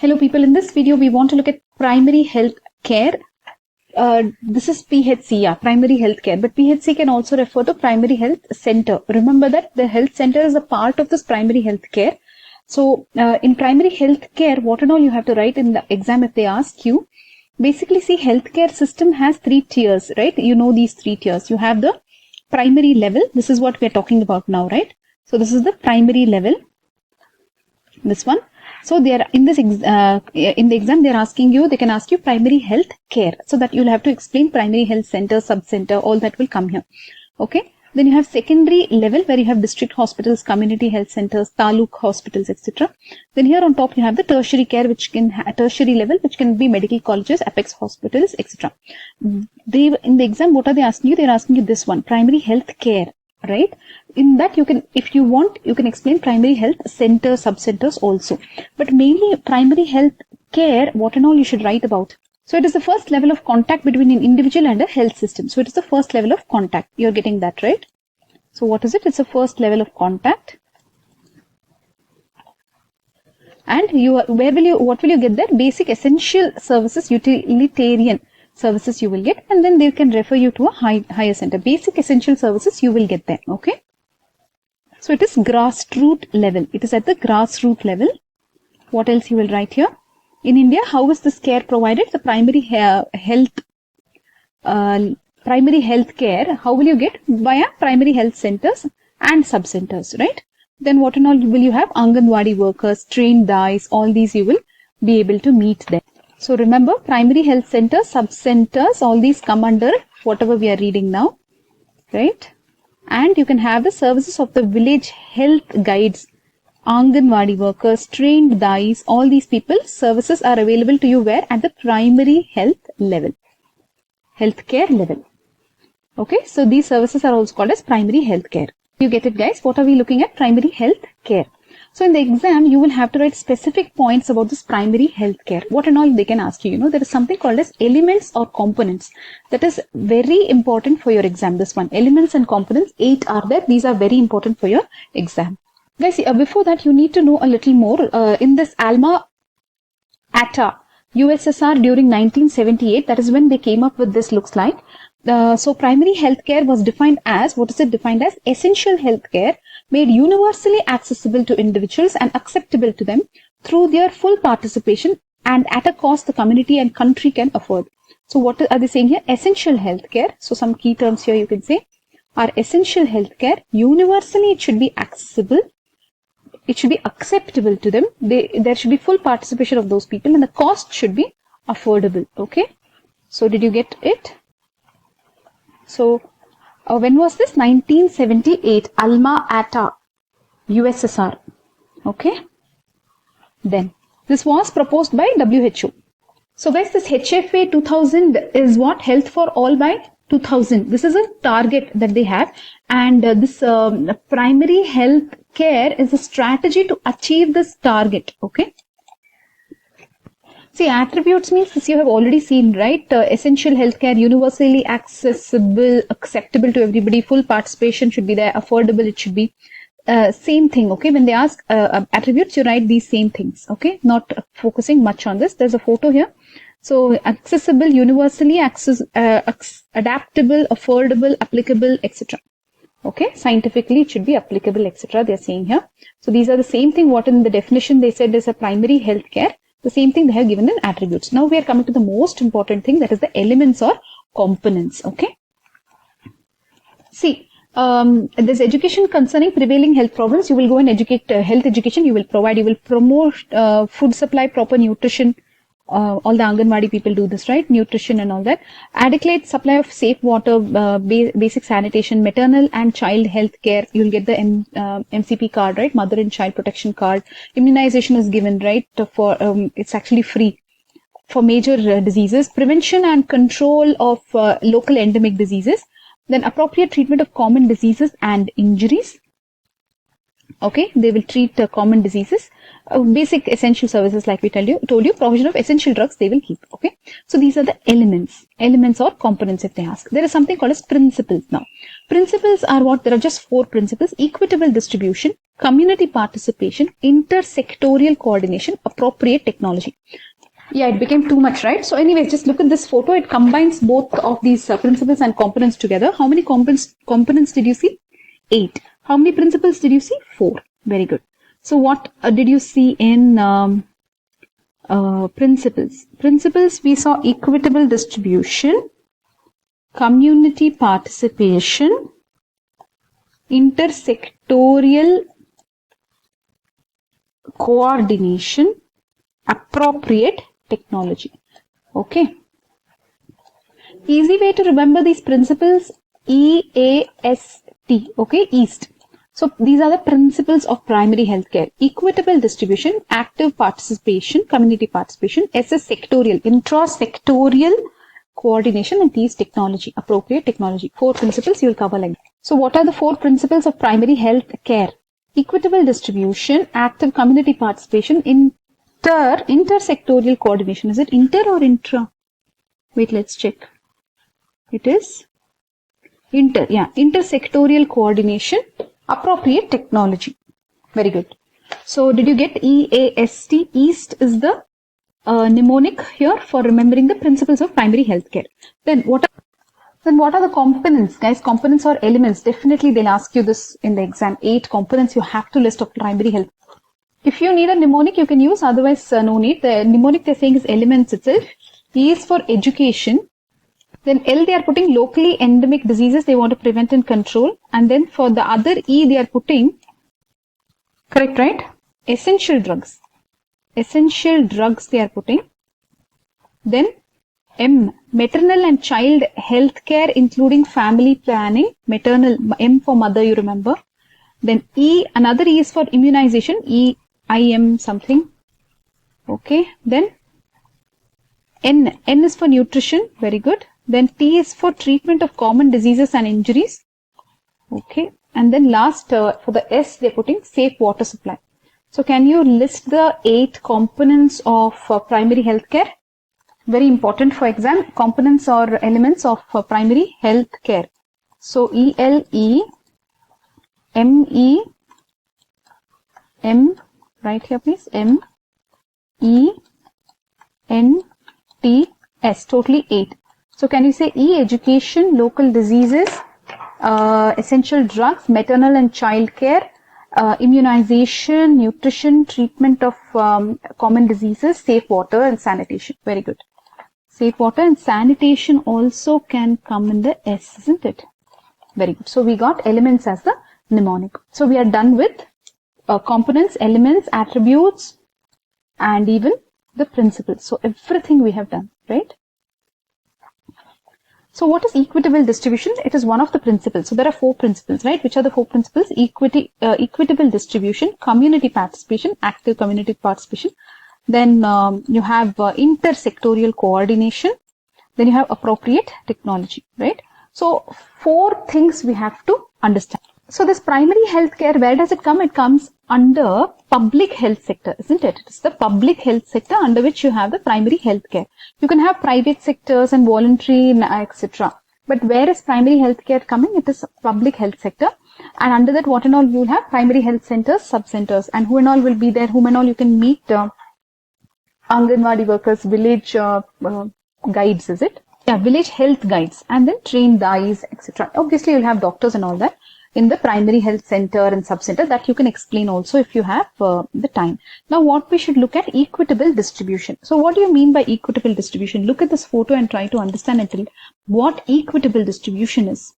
Hello people, in this video we want to look at primary health care. This is PHC, primary health care, but PHC can also refer to primary health center. Remember that the health center is a part of this primary health care. So in primary health care, what and all you have to write in the exam if they ask you. Basically, see, healthcare system has 3 tiers, right? You know these 3 tiers. You have the primary level. This is what we are talking about now, right? So this is the primary level. This one. So they are in this in the exam they are asking you, they can ask you primary health care. So that you'll have to explain primary health center, sub-center, all that will come here. Okay. Then you have secondary level where you have district hospitals, community health centers, taluk hospitals, etc. Then here on top you have the tertiary care, which can tertiary level, which can be medical colleges, apex hospitals, etc. They in the exam, what are they asking you? They are asking you this one, primary health care. Right? In that you can, if you want, you can explain primary health center, sub-centers also. But mainly primary health care, what and all you should write about. So it is the first level of contact between an individual and a health system. So it is the first level of contact. You're getting that, right? So what is it? It's the first level of contact. And what will you get there? Basic essential services, utilitarian services you will get, and then they can refer you to a higher center. Basic essential services you will get there. Okay. So it is grassroots level. It is at the grassroots level. What else you will write here? In India, how is this care provided? The primary health care. How will you get? Via primary health centers and sub centers, right? Then what and all will you have? Anganwadi workers, trained dais, all these you will be able to meet there. So remember, primary health centers, sub-centers, all these come under whatever we are reading now, right? And you can have the services of the village health guides, Anganwadi workers, trained dais, all these people, services are available to you where? At the primary health level, healthcare level. Okay, so these services are also called as primary health care. You get it, guys? What are we looking at? Primary health care. So in the exam, you will have to write specific points about this primary health care. What and all they can ask you. You know, there is something called as elements or components. That is very important for your exam. This one, elements and components, 8 are there. These are very important for your exam. Guys, before that, you need to know a little more. In this Alma-Ata, USSR during 1978, that is when they came up with this looks like. So primary healthcare was defined as, what is it defined as? Essential healthcare made universally accessible to individuals and acceptable to them through their full participation and at a cost the community and country can afford. So what are they saying here? Essential healthcare. So some key terms here you can say are essential healthcare. Universally it should be accessible. It should be acceptable to them. There should be full participation of those people and the cost should be affordable. Okay. So did you get it? So when was this? 1978, Alma-Ata, USSR. Okay. Then this was proposed by WHO. So guys, this HFA 2000 is what? Health for all by 2000. This is a target that they have, and this primary health care is a strategy to achieve this target. Okay. See, attributes means this you have already seen, right? Essential healthcare, universally accessible, acceptable to everybody, full participation should be there, affordable it should be. Same thing, okay? When they ask attributes, you write these same things, okay? Not focusing much on this. There's a photo here. So, accessible, universally adaptable, affordable, applicable, etc. Okay? Scientifically, it should be applicable, etc. They're saying here. So, these are the same thing what in the definition they said is a primary healthcare. The same thing they have given in attributes. Now we are coming to the most important thing, that is the elements or components. Okay. See, there's education concerning prevailing health problems. You will go and educate health education. You will provide, you will promote food supply, proper nutrition. All the Anganwadi people do this, right? Nutrition and all that. Adequate supply of safe water, basic sanitation, maternal and child health care. You'll get the MCP card, right? Mother and Child Protection Card. Immunization is given, right? For it's actually free for major diseases. Prevention and control of local endemic diseases. Then appropriate treatment of common diseases and injuries. Okay, they will treat common diseases, basic essential services like we told you, provision of essential drugs they will keep. Okay, so these are the elements or components if they ask. There is something called as principles now. Principles are what? There are just 4 principles: equitable distribution, community participation, intersectorial coordination, appropriate technology. Yeah, it became too much, right? So anyways, just look at this photo. It combines both of these principles and components together. How many components did you see? 8. How many principles did you see? 4. Very good. So what did you see in principles? Principles, we saw equitable distribution, community participation, intersectorial coordination, appropriate technology. Okay. Easy way to remember these principles, EAST. Okay, EAST. So these are the principles of primary healthcare: equitable distribution, active participation, community participation, SS sectorial, intrasectorial coordination, and T is technology, appropriate technology. 4 principles you will cover like that. So what are the 4 principles of primary health care? Equitable distribution, active community participation, intersectorial coordination. Is it inter or intra? Wait, let's check. It is inter. Yeah, intersectorial coordination, appropriate technology. Very good. So did you get EAST? EAST is the mnemonic here for remembering the principles of primary healthcare. Then what are the components, guys? Components or elements. Definitely they'll ask you this in the exam. 8 components you have to list of primary health. If you need a mnemonic, you can use. Otherwise, no need. The mnemonic they're saying is elements itself. E is for education. Then L, they are putting locally endemic diseases they want to prevent and control. And then for the other E, they are putting, correct, right? Essential drugs. Essential drugs they are putting. Then M, maternal and child health care, including family planning. Maternal, M for mother, you remember. Then E, another E is for immunization. EIM something. Okay. Then N is for nutrition. Very good. Then T is for treatment of common diseases and injuries. Okay. And then last, for the S, they're putting safe water supply. So can you list the 8 components of primary health care? Very important for exam. Components or elements of primary health care. So ELE, MEM, right here please, MENTS, totally 8. So can you say E, education, local diseases, essential drugs, maternal and child care, immunization, nutrition, treatment of common diseases, safe water and sanitation. Very good. Safe water and sanitation also can come in the S, isn't it? Very good. So we got elements as the mnemonic. So we are done with components, elements, attributes, and even the principles. So everything we have done, right? So what is equitable distribution? It is one of the principles. So there are 4 principles, right? Which are the 4 principles? Equitable distribution, community participation, active community participation. Then you have intersectorial coordination. Then you have appropriate technology, right? So 4 things we have to understand. So this primary health care, where does it come? It comes under public health sector, isn't it? It's the public health sector under which you have the primary health care. You can have private sectors and voluntary, etc. But where is primary health care coming? It is public health sector. And under that, what and all you will have? Primary health centers, sub-centers. And who and all will be there? Whom and all you can meet? Anganwadi workers, village guides, is it? Yeah, village health guides. And then trained dais, etc. Obviously, you'll have doctors and all that in the primary health center and sub-center. That you can explain also if you have the time. Now, what we should look at? Equitable distribution. So, what do you mean by equitable distribution? Look at this photo and try to understand until what equitable distribution is.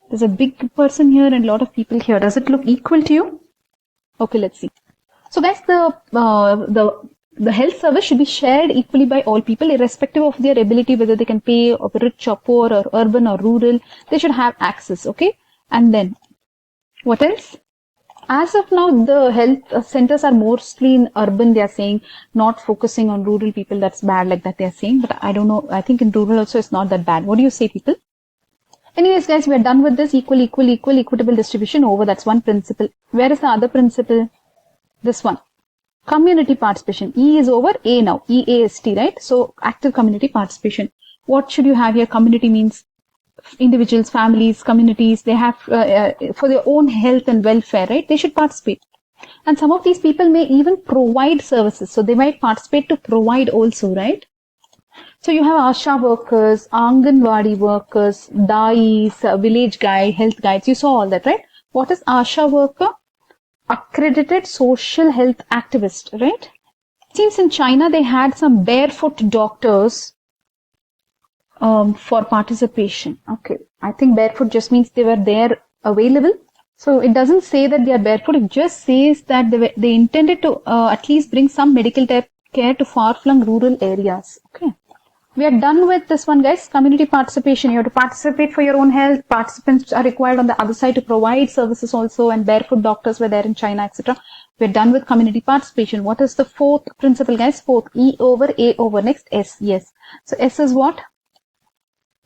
There's a big person here and a lot of people here. Does it look equal to you? Okay, let's see. So, guys, the health service should be shared equally by all people, irrespective of their ability, whether they can pay, or rich or poor, or urban or rural. They should have access, okay? And then, what else? As of now, the health centers are mostly in urban, they are saying, not focusing on rural people. That's bad, like that they are saying. But I don't know. I think in rural also it's not that bad. What do you say, people? Anyways, guys, we are done with this equitable distribution over. That's one principle. Where is the other principle? This one. Community participation. E is over, A now. EAST, right? So, active community participation. What should you have here? Community means individuals, families, communities. They have, for their own health and welfare, right? They should participate. And some of these people may even provide services. So, they might participate to provide also, right? So you have Asha workers, Anganwadi workers, DAIs, village guide, health guides. You saw all that, right? What is Asha worker? Accredited social health activist, right? Seems in China they had some barefoot doctors for participation. Okay, I think barefoot just means they were there available. So it doesn't say that they are barefoot. It just says that they intended to at least bring some medical care to far-flung rural areas. Okay. We are done with this one, guys. Community participation. You have to participate for your own health. Participants are required on the other side to provide services also, and barefoot doctors were there in China, etc. We're done with community participation. What is the fourth principle, guys? Fourth, E over, A over. Next, S. Yes. So S is what?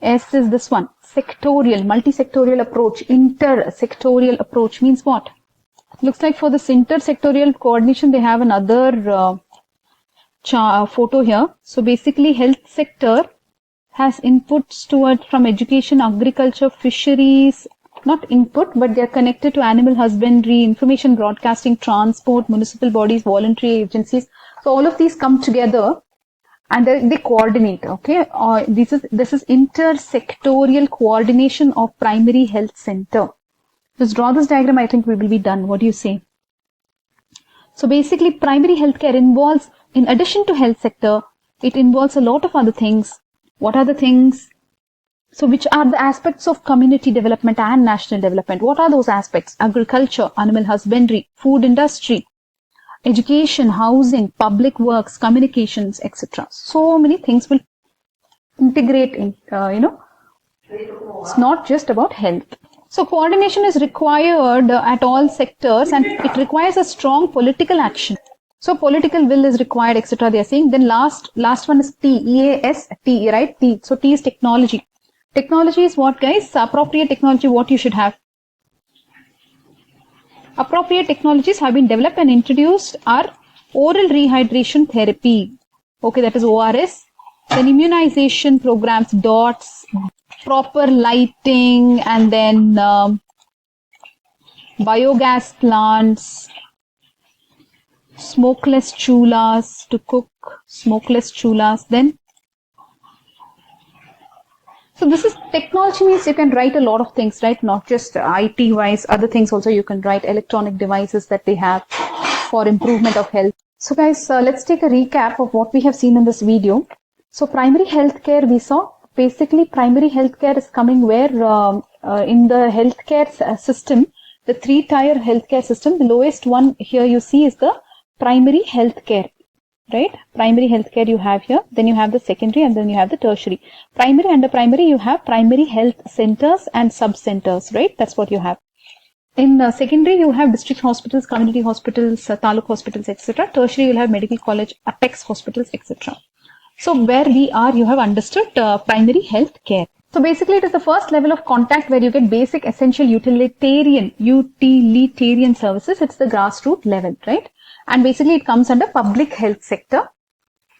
S is this one. Sectorial, multi-sectorial approach. Inter-sectorial approach means what? Looks like for this inter-sectorial coordination, they have another photo here. So basically health sector has inputs towards from education, agriculture, fisheries, not input, but they are connected to animal husbandry, information broadcasting, transport, municipal bodies, voluntary agencies. So all of these come together and they coordinate. Okay, this is intersectorial coordination of primary health center. Just draw this diagram. I think we will be done. What do you say? So basically primary healthcare involves, in addition to health sector, it involves a lot of other things. What are the things? So which are the aspects of community development and national development? What are those aspects? Agriculture, animal husbandry, food industry, education, housing, public works, communications, etc. So many things will integrate in, it's not just about health. So coordination is required at all sectors and it requires a strong political action. So political will is required, etc. They are saying. Then last one is T, EAST, right? T. So T is technology. Technology is what, guys? Appropriate technology, what you should have. Appropriate technologies have been developed and introduced are oral rehydration therapy. Okay, that is ORS. Then immunization programs, DOTS, proper lighting, and then biogas plants, smokeless chulas to cook, smokeless chulas. Then, so this is technology means you can write a lot of things, right? Not just IT wise, other things also you can write, electronic devices that they have for improvement of health. So guys, let's take a recap of what we have seen in this video. So primary healthcare we saw. Basically, primary healthcare is coming where in the healthcare system, the three-tier healthcare system, the lowest one here you see is the primary healthcare, right? Primary healthcare you have here, then you have the secondary and then you have the tertiary. Primary, under primary you have primary health centers and sub-centers, right? That's what you have. In secondary you have district hospitals, community hospitals, taluk hospitals, etc. Tertiary you'll have medical college, apex hospitals, etc. So where we are, you have understood primary health care. So basically it is the first level of contact where you get basic, essential, utilitarian services. It's the grassroots level, right? And basically it comes under public health sector.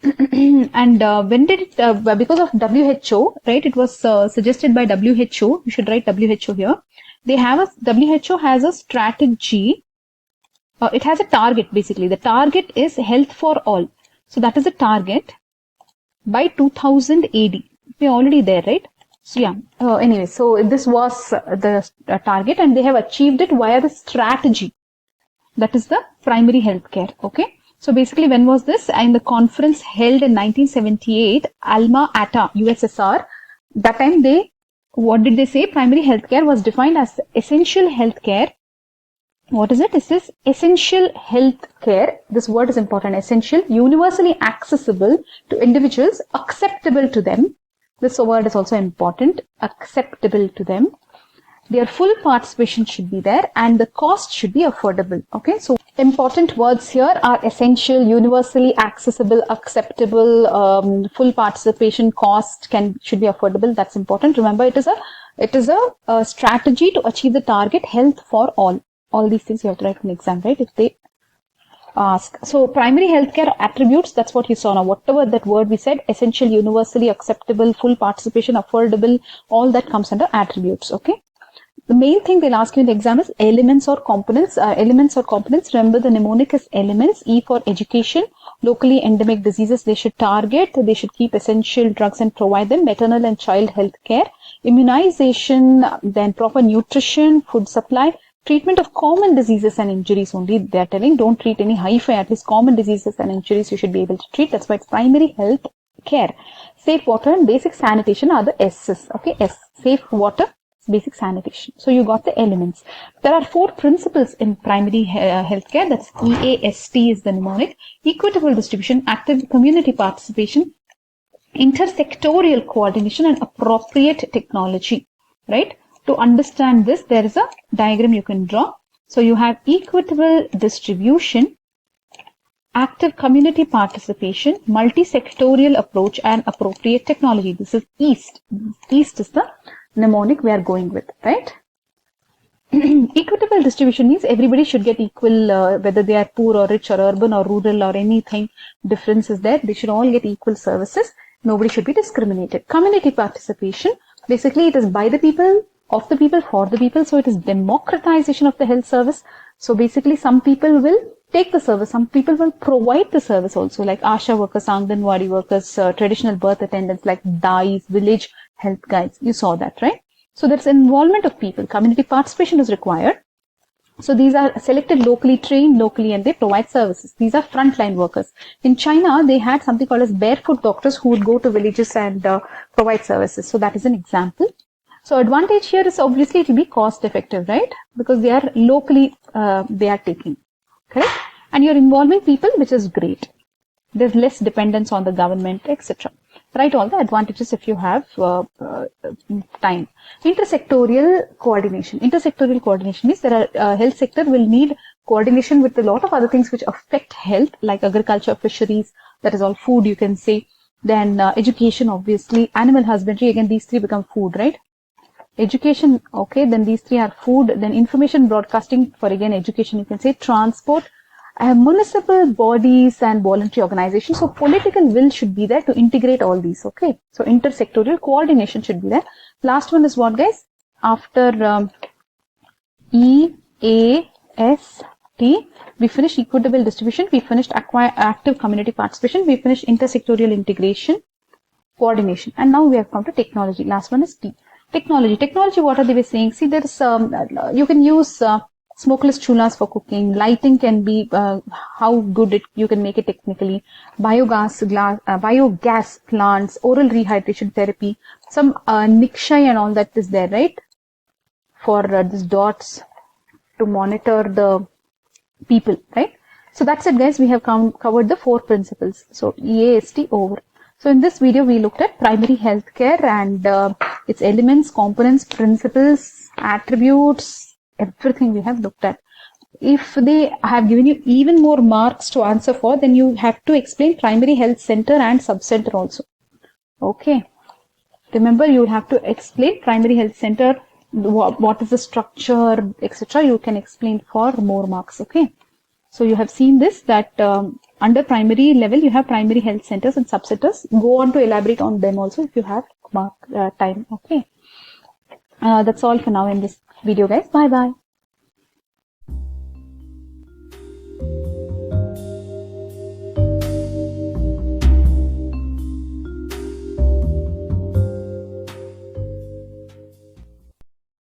And when did it, because of WHO, right? It was suggested by WHO. You should write WHO here. They have WHO has a strategy. It has a target basically. The target is health for all. So that is a target. By 2000 AD. We're already there, right? So yeah, anyway, so this was the target and they have achieved it via the strategy. That is the primary healthcare, okay? So basically when was this? In the conference held in 1978, Alma-Ata, USSR, that time what did they say? Primary healthcare was defined as essential healthcare. What is it? This is essential health care. This word is important. Essential, universally accessible to individuals, acceptable to them. This word is also important. Acceptable to them. Their full participation should be there and the cost should be affordable. Okay, so important words here are essential, universally accessible, acceptable, full participation, cost should be affordable. That's important. Remember, it is a It is a strategy to achieve the target health for all. All these things you have to write in the exam, right? If they ask. So primary healthcare attributes, that's what you saw now. Whatever that word we said, essential, universally acceptable, full participation, affordable, all that comes under attributes, okay? The main thing they'll ask you in the exam is elements or components. Remember the mnemonic is elements. E for education. Locally endemic diseases they should target. They should keep essential drugs and provide them. Maternal and child health care. Immunization, then proper nutrition, food supply. Treatment of common diseases and injuries only. They are telling don't treat any hi-fi, at least common diseases and injuries you should be able to treat. That's why it's primary health care. Safe water and basic sanitation are the S's. Okay, S. Safe water. Basic sanitation. So you got the elements. There are 4 principles in primary healthcare. That's EAST is the mnemonic. Equitable distribution, active community participation, intersectorial coordination, and appropriate technology. Right? To understand this, there is a diagram you can draw. So you have equitable distribution, active community participation, multi-sectorial approach, and appropriate technology. This is EAST. EAST is the mnemonic we are going with, right? Equitable distribution means everybody should get equal, whether they are poor or rich or urban or rural or anything difference is there. They should all get equal services. Nobody should be discriminated. Community participation, basically it is by the people, of the people, for the people. So it is democratization of the health service. So basically some people will take the service, some people will provide the service also, like ASHA workers, Anganwadi workers, traditional birth attendants like DAIs, village health guides. You saw that, right? So there's involvement of people. Community participation is required. So these are selected locally, trained locally, and they provide services. These are frontline workers. In China, they had something called as barefoot doctors who would go to villages and provide services. So that is an example. So advantage here is obviously it will be cost effective, right? Because they are locally, they are taking, correct? And you're involving people, which is great. There's less dependence on the government, etc. Write all the advantages if you have time. Intersectorial coordination. Intersectorial coordination means there are health sector will need coordination with a lot of other things which affect health, like agriculture, fisheries, that is all food you can say. Then education, obviously, animal husbandry, again these 3 become food, right? Education, okay, then these 3 are food. Then information broadcasting, for again education you can say. Transport, municipal bodies and voluntary organizations. So political will should be there to integrate all these, okay? So intersectorial coordination should be there. Last one is what, guys? After EAST, we finished equitable distribution, we finished active community participation, we finished intersectorial integration, coordination, and now we have come to technology. Last one is T. Technology. Technology, what are they saying? See, there's you can use smokeless chullas for cooking. Lighting can be how good you can make it technically. Biogas plants, oral rehydration therapy, some Nikshay and all that is there, right? For these dots to monitor the people, right? So that's it, guys. We have covered the 4 principles. So EAST over. So in this video, we looked at primary healthcare and its elements, components, principles, attributes, everything we have looked at. If they have given you even more marks to answer for, then you have to explain primary health center and sub-center also. Okay. Remember, you have to explain primary health center, what is the structure, etc. You can explain for more marks. Okay. So you have seen this, that under primary level, you have primary health centers and sub-centers. Go on to elaborate on them also if you have time. Okay. That's all for now in this video, guys. Bye-bye.